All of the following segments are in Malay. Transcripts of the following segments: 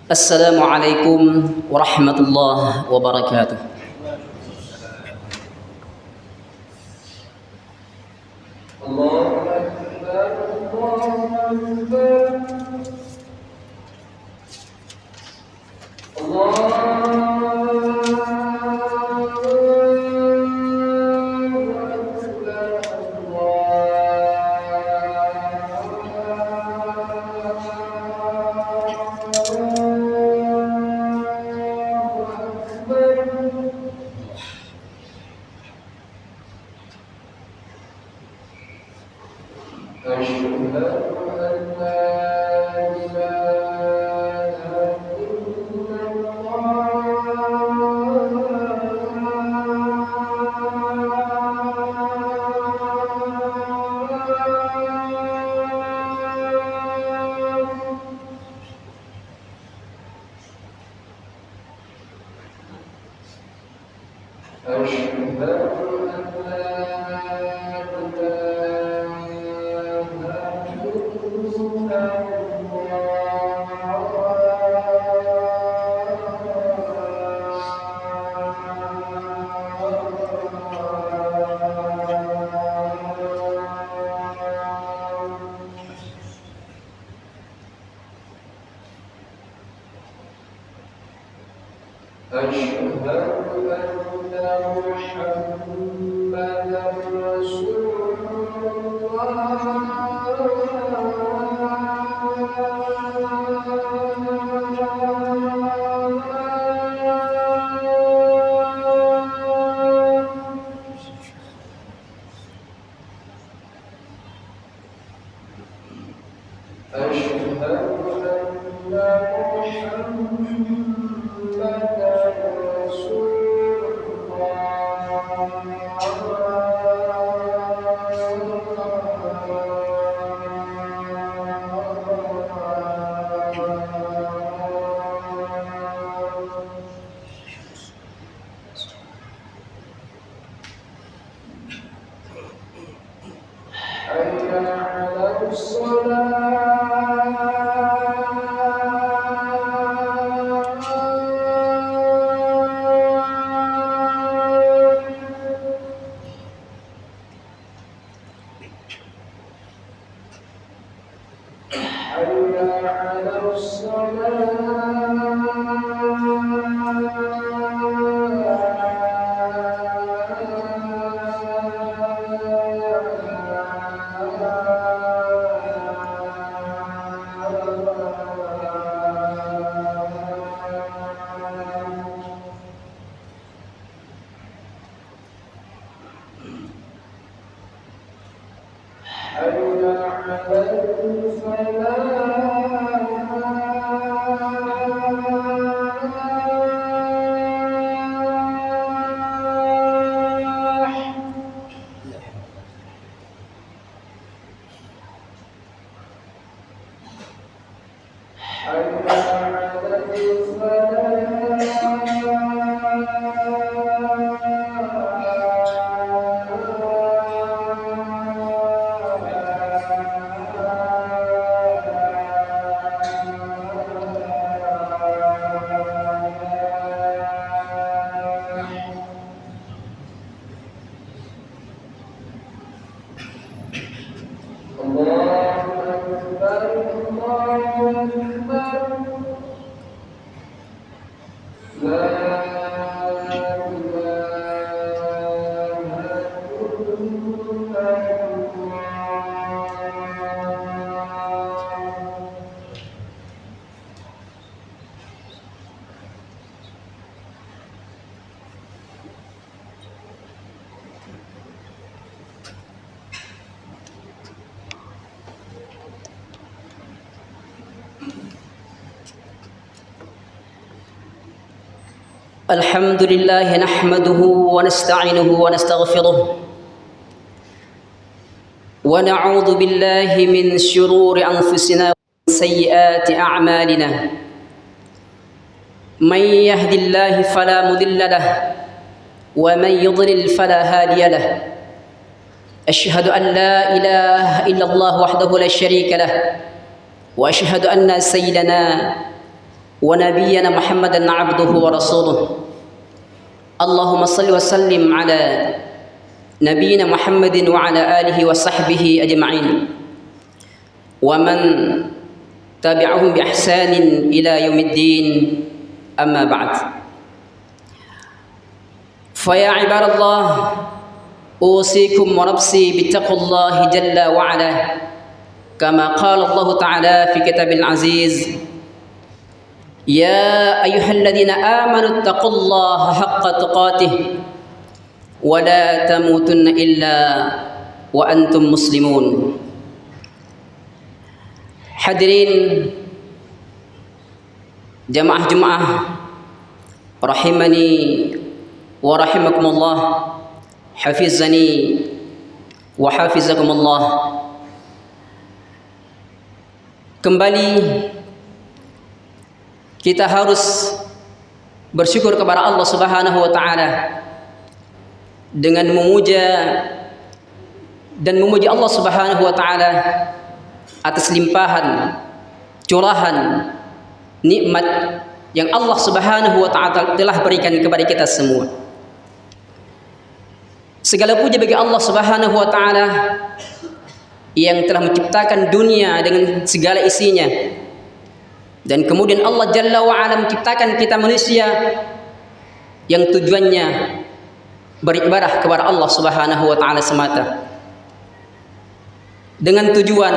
Assalamualaikum warahmatullahi wabarakatuh. أشهد أن محمدا رسول الحمد لله نحمده ونستعينه ونستغفره ونعوذ بالله من شرور أنفسنا وسيئات أعمالنا من يهد الله فلا مضل له ومن يضلل فلا هادي له أشهد أن لا إله إلا الله وحده لا شريك له وأشهد أن سيدنا ونبينا محمدا عبده ورسوله اللهم صل وسلم على نبينا محمد وعلى آله وصحبه أجمعين ومن تبعهم بإحسان إلى يوم الدين أما بعد فيا عباد الله أوصيكم ونفسي بتقوى الله جل وعلا كما قال الله تعالى في كتاب العزيز يا أيها الذين آمنوا اتقوا الله حق تقاته ولا تموتن إلا وأنتم مسلمون. Hadirin jamaah rahimani wa rahimakumullah, hafizani wa hafizakumullah. Kembali kita harus bersyukur kepada Allah Subhanahu wa taala dengan memuja dan memuji Allah Subhanahu wa taala atas limpahan curahan nikmat yang Allah Subhanahu wa taala telah berikan kepada kita semua. Segala puji bagi Allah Subhanahu wa taala yang telah menciptakan dunia dengan segala isinya. Dan kemudian Allah Jalla wa'ala menciptakan kita manusia yang tujuannya beribadah kepada Allah Subhanahu wa taala semata. Dengan tujuan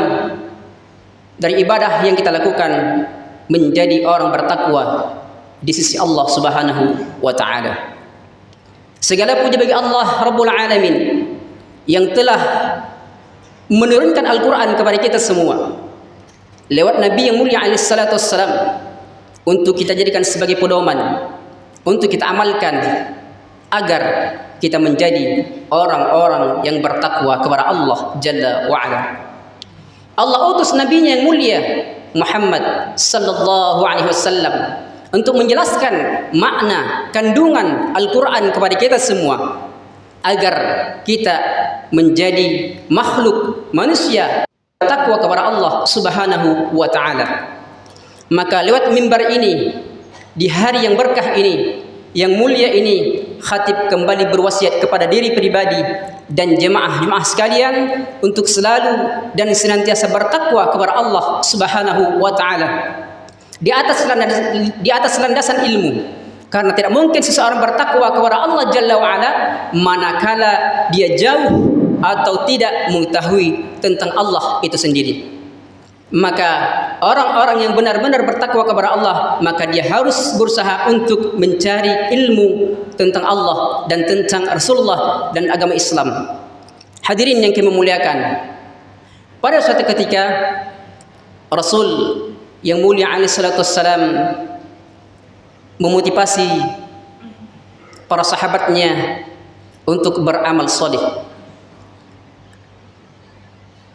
dari ibadah yang kita lakukan menjadi orang bertakwa di sisi Allah Subhanahu wa taala. Segala puji bagi Allah Rabbul Alamin yang telah menurunkan Al-Quran kepada kita semua lewat Nabi yang mulia alaihi salatu wassalam untuk kita jadikan sebagai pedoman, untuk kita amalkan agar kita menjadi orang-orang yang bertakwa kepada Allah Jalla wa'ala. Allah utus Nabi-Nya yang mulia Muhammad sallallahu alaihi wasallam untuk menjelaskan makna kandungan Al-Quran kepada kita semua agar kita menjadi makhluk manusia takwa kepada Allah Subhanahu wa taala. Maka lewat mimbar ini di hari yang berkah ini, yang mulia ini, khatib kembali berwasiat kepada diri pribadi dan jemaah-jemaah sekalian untuk selalu dan senantiasa bertakwa kepada Allah Subhanahu wa taala di atas landasan ilmu, karena tidak mungkin seseorang bertakwa kepada Allah Jalla wa'ala manakala dia jauh atau tidak mengetahui tentang Allah itu sendiri. Maka orang-orang yang benar-benar bertakwa kepada Allah, maka dia harus berusaha untuk mencari ilmu tentang Allah dan tentang Rasulullah dan agama Islam. Hadirin yang kami muliakan, pada suatu ketika Rasul yang mulia alaihi salatu wassalam memotivasi para sahabatnya untuk beramal saleh.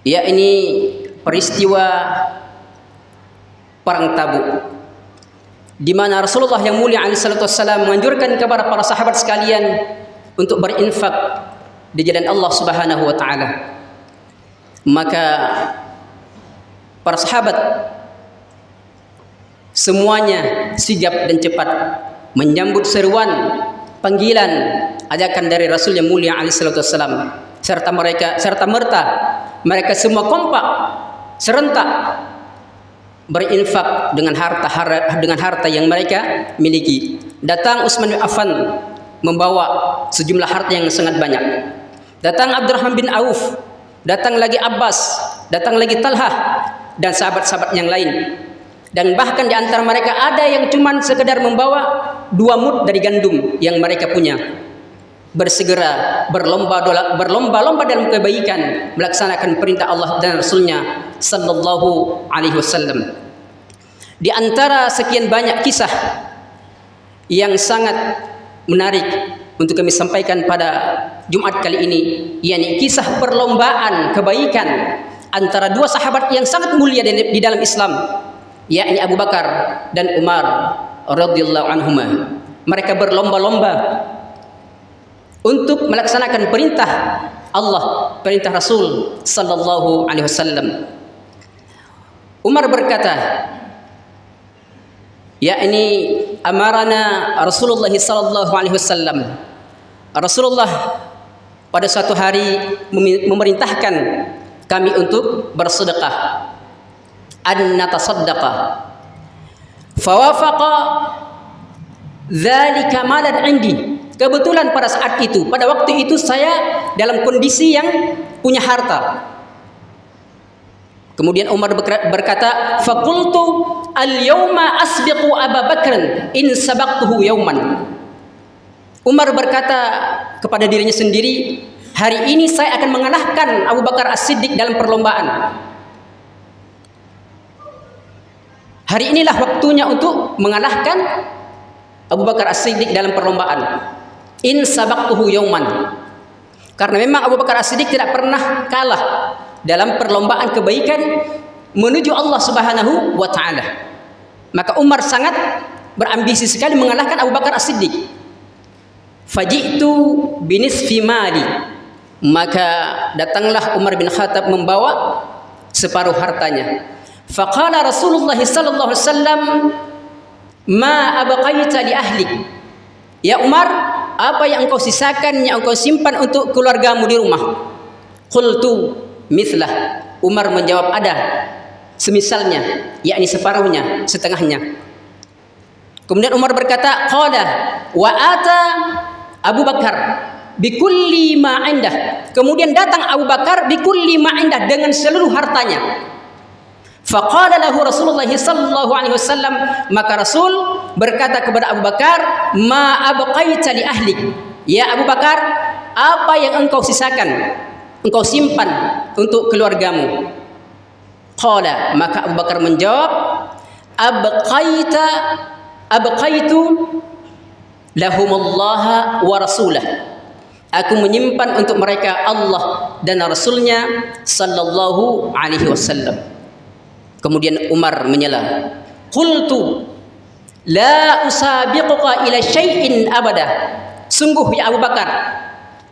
Ya, ini peristiwa perang Tabuk, di mana Rasulullah yang mulia alaihi salatu wassalam menganjurkan kepada para sahabat sekalian untuk berinfak di jalan Allah Subhanahu wa taala. Maka para sahabat semuanya sigap dan cepat menyambut seruan panggilan ajakan dari Rasul yang mulia alaihi salatu wassalam, serta mereka semua kompak serentak berinfak dengan harta yang mereka miliki. Datang Utsman bin Affan membawa sejumlah harta yang sangat banyak. Datang Abdurrahman bin Auf, datang lagi Abbas, datang lagi Talhah dan sahabat-sahabat yang lain. Dan bahkan di antara mereka ada yang cuma sekedar membawa 2 mud dari gandum yang mereka punya. Bersegera berlomba-lomba dalam kebaikan, melaksanakan perintah Allah dan Rasulnya sallallahu alaihi wasallam. Di antara sekian banyak kisah yang sangat menarik untuk kami sampaikan pada Jumat kali ini, yakni kisah perlombaan kebaikan antara 2 sahabat yang sangat mulia di dalam Islam, yakni Abu Bakar dan Umar radhiyallahu anhuma. Mereka berlomba-lomba untuk melaksanakan perintah Allah, perintah Rasul sallallahu alaihi wasallam. Umar berkata, yakni amarana Rasulullah sallallahu alaihi wasallam. Rasulullah pada suatu hari memerintahkan kami untuk bersedekah, an natasaddaqa. Fawafaqa dzalika malan indi. Kebetulan pada saat itu, pada waktu itu saya dalam kondisi yang punya harta. Kemudian Umar berkata, faqultu al-yawma asbiqu Abu Bakr in sabaqtuhu yawman. Umar berkata kepada dirinya sendiri, hari ini saya akan mengalahkan Abu Bakar As-Siddiq dalam perlombaan. Hari inilah waktunya untuk mengalahkan Abu Bakar As-Siddiq dalam perlombaan. In sabaqtuhu yawman. Karena memang Abu Bakar As-Siddiq tidak pernah kalah dalam perlombaan kebaikan menuju Allah Subhanahu wa taala. Maka Umar sangat berambisi sekali mengalahkan Abu Bakar As-Siddiq. Faji'tu binisfi mali. Maka datanglah Umar bin Khattab membawa separuh hartanya. Faqala Rasulullah sallallahu alaihi wasallam, ma abqaita li ahlik. Ya Umar, apa yang engkau sisakan, yang engkau simpan untuk keluargamu di rumah? Qultu mithlah. Umar menjawab, ada semisalnya, yakni separuhnya, setengahnya. Kemudian Umar berkata, qala wa ata Abu Bakar bikulli ma indah. Kemudian datang Abu Bakar bikulli ma indah, dengan seluruh hartanya. Faqala lahu Rasulullah sallallahu alaihi wasallam, maka Rasul berkata kepada Abu Bakar, ma abqaita li ahlik. Ya Abu Bakar, apa yang engkau sisakan, engkau simpan untuk keluargamu? Qala, maka Abu Bakar menjawab, abqaitu lahumullaha wa rasulah. Aku menyimpan untuk mereka Allah dan Rasulnya sallallahu alaihi wasallam. Kemudian Umar menyela, qultu la usabiquka ila syai'in abada. Sungguh ya Abu Bakar,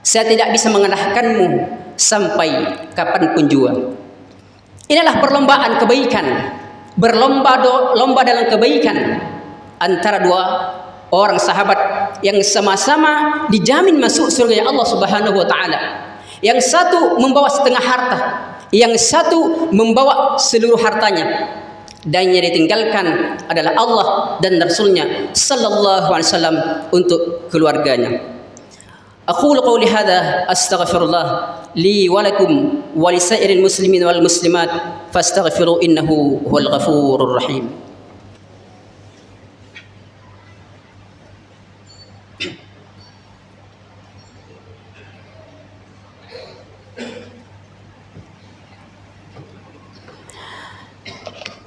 saya tidak bisa mengalahkanmu sampai kapanpun jua. Inilah perlombaan kebaikan, berlomba dalam kebaikan antara dua orang sahabat yang sama-sama dijamin masuk surga Allah Subhanahu wa taala. Yang satu membawa setengah harta, yang satu membawa seluruh hartanya. Dan yang ditinggalkan adalah Allah dan Rasulnya sallallahu alaihi wasallam untuk keluarganya. Aqulu qawli hadha astaghfirullah li wa lakum wa lisairil muslimin wal muslimat fastaghfiru innahu huwal ghafurur rahim.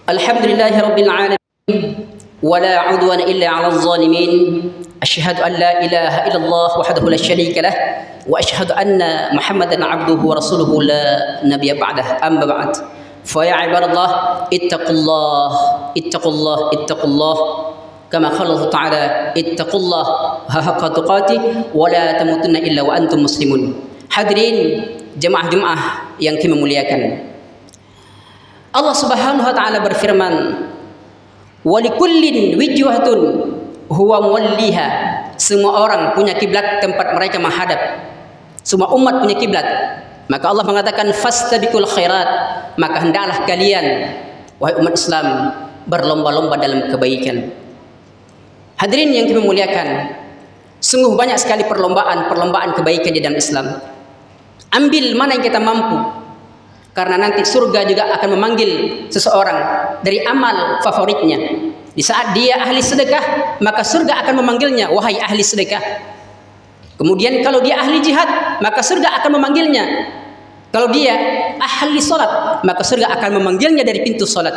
Alhamdulillahi rabbil alamin wala udwana illa 'alal zalimin. Asyhadu an la ilaha illallah wahdahu la syarika lah wa asyhadu anna Muhammadan 'abduhu wa rasuluhu la nabiyya ba'dah. Amma ba'd. Fa ya ibadallah ittaqullah kama qala Allah ta'ala ittaqullah haqqa tuqatih wa la tamutunna illa wa antum muslimun. Hadirin jemaah yang kami muliakan, Allah Subhanahu wa taala berfirman, "Wa likullin wijhatun huwa muwalliha." Semua orang punya kiblat tempat mereka menghadap. Semua umat punya kiblat. Maka Allah mengatakan fastabiqul khairat, maka hendaklah kalian wahai umat Islam berlomba-lomba dalam kebaikan. Hadirin yang kami muliakan, sungguh banyak sekali perlombaan kebaikan di dalam Islam. Ambil mana yang kita mampu. Karena nanti surga juga akan memanggil seseorang dari amal favoritnya. Di saat dia ahli sedekah, maka surga akan memanggilnya, wahai ahli sedekah. Kemudian kalau dia ahli jihad, maka surga akan memanggilnya. Kalau dia ahli solat, maka surga akan memanggilnya dari pintu solat.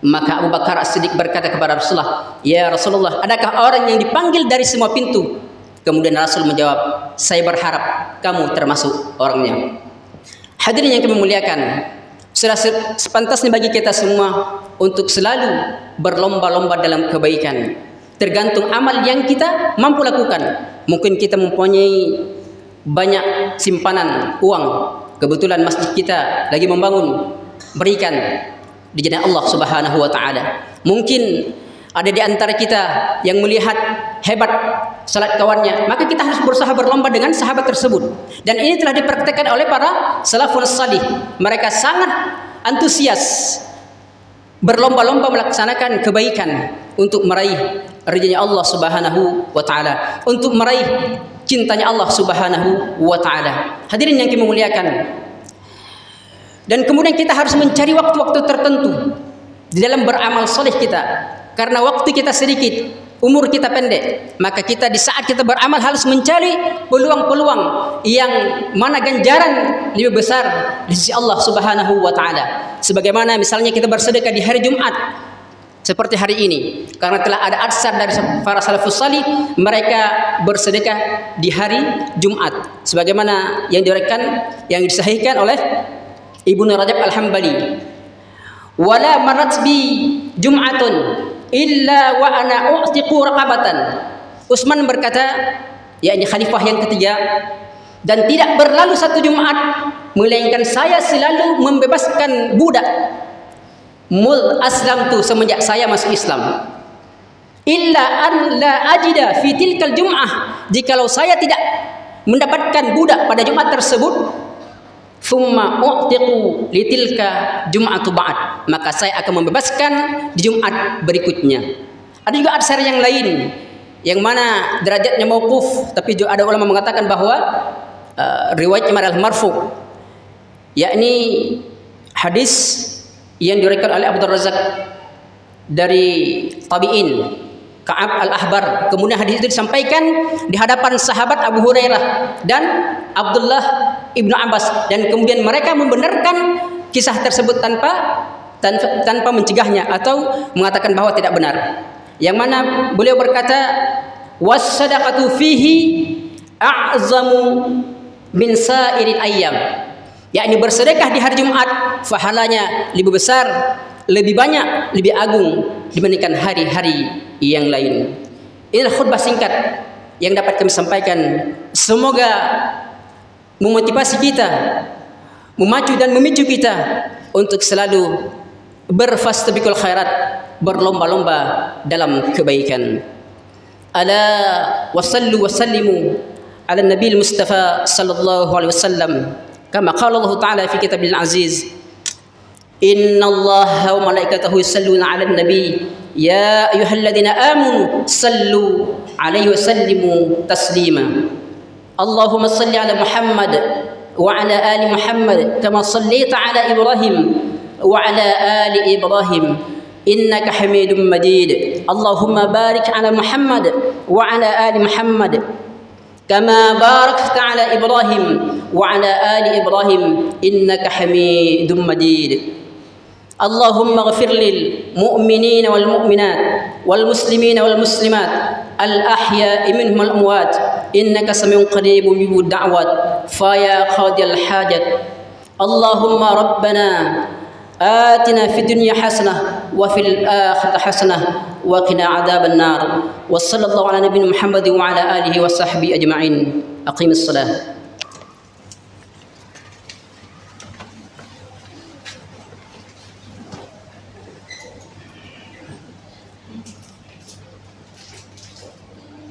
Maka Abu Bakar As-Siddiq berkata kepada Rasulullah, ya Rasulullah, adakah orang yang dipanggil dari semua pintu? Kemudian Rasul menjawab, saya berharap kamu termasuk orangnya. Hadirin yang kami muliakan, sudah sepantasnya bagi kita semua untuk selalu berlomba-lomba dalam kebaikan. Tergantung amal yang kita mampu lakukan. Mungkin kita mempunyai banyak simpanan uang, kebetulan masjid kita lagi membangun, berikan di jalan Allah Subhanahu wa taala. Mungkin ada di antara kita yang melihat hebat salat kawannya, maka kita harus berusaha berlomba dengan sahabat tersebut. Dan ini telah dipraktikkan oleh para salafun salih. Mereka sangat antusias berlomba-lomba melaksanakan kebaikan untuk meraih ridhonya Allah Subhanahu wa taala, untuk meraih cintanya Allah Subhanahu wa taala. Hadirin yang kami muliakan. Dan kemudian kita harus mencari waktu-waktu tertentu di dalam beramal soleh kita. Karena waktu kita sedikit, umur kita pendek, maka kita di saat kita beramal harus mencari peluang-peluang yang mana ganjaran lebih besar di sisi Allah Subhanahu wa taala. Sebagaimana misalnya kita bersedekah di hari Jumat seperti hari ini, karena telah ada asar dari para salafus salih, mereka bersedekah di hari Jumat sebagaimana yang disahihkan oleh Ibnu Rajab Al-Hambali. Wala marat bi Jum'atun illa wa ana u'tiqu raqabatan. Utsman berkata, yakni khalifah yang ketiga, dan tidak berlalu satu Jumat melainkan saya selalu membebaskan budak. Mul aslamtu, semenjak saya masuk Islam. Illa an la ajida fi tilkal jum'ah, jikalau saya tidak mendapatkan budak pada Jumat tersebut, thumma u'tiqu litilka jum'atu ba'd, maka saya akan membebaskan di Jumat berikutnya. Ada juga asar yang lain yang mana derajatnya mauquf, tapi juga ada ulama mengatakan bahwa riwayatnya adalah marfu, yakni hadis yang diriwayatkan oleh Abu Razak dari tabi'in Ka'ab al-Ahbar. Kemudian hadis itu disampaikan di hadapan sahabat Abu Hurairah dan Abdullah ibnu Abbas, dan kemudian mereka membenarkan kisah tersebut tanpa mencegahnya atau mengatakan bahwa tidak benar. Yang mana beliau berkata, was-sadaqatu fihi a'zamu min sa'iril ayyam, yakni bersedekah di hari Jumat pahalanya lebih besar, lebih banyak, lebih agung dibandingkan hari-hari yang lain. Inilah khutbah singkat yang dapat kami sampaikan. Semoga memotivasi kita, memacu dan memicu kita untuk selalu berfastabiqul khairat, berlomba-lomba dalam kebaikan. Ala wasallu wasallimu ala nabil mustafa sallallahu alaihi wasallam kama qala Allah ta'ala fi kitabil aziz, inna allaha wa malaikatahu yusalluna ala nabi ya ayyuhalladzina amanu sallu alaihi wa sallimu taslima. Allahumma salli ala Muhammad wa ala ali Muhammad kama sallaita ala Ibrahim wa ala ali Ibrahim innaka Hamidum Majid. Allahumma barik ala Muhammad wa ala ali Muhammad kama barakta ala Ibrahim wa ala ali Ibrahim innaka Hamidum Majid. اللهم اغفر للمؤمنين والمؤمنات والمسلمين والمسلمات الأحياء منهم والأموات إنك سميع قريب مجيب الدعوات فيا قاضي الحاجات. اللهم ربنا آتنا في الدنيا حسنة وفي الآخرة حسنة وقنا عذاب النار. وصلى الله على نبينا محمد وعلى آله وصحبه أجمعين. أقيم الصلاة.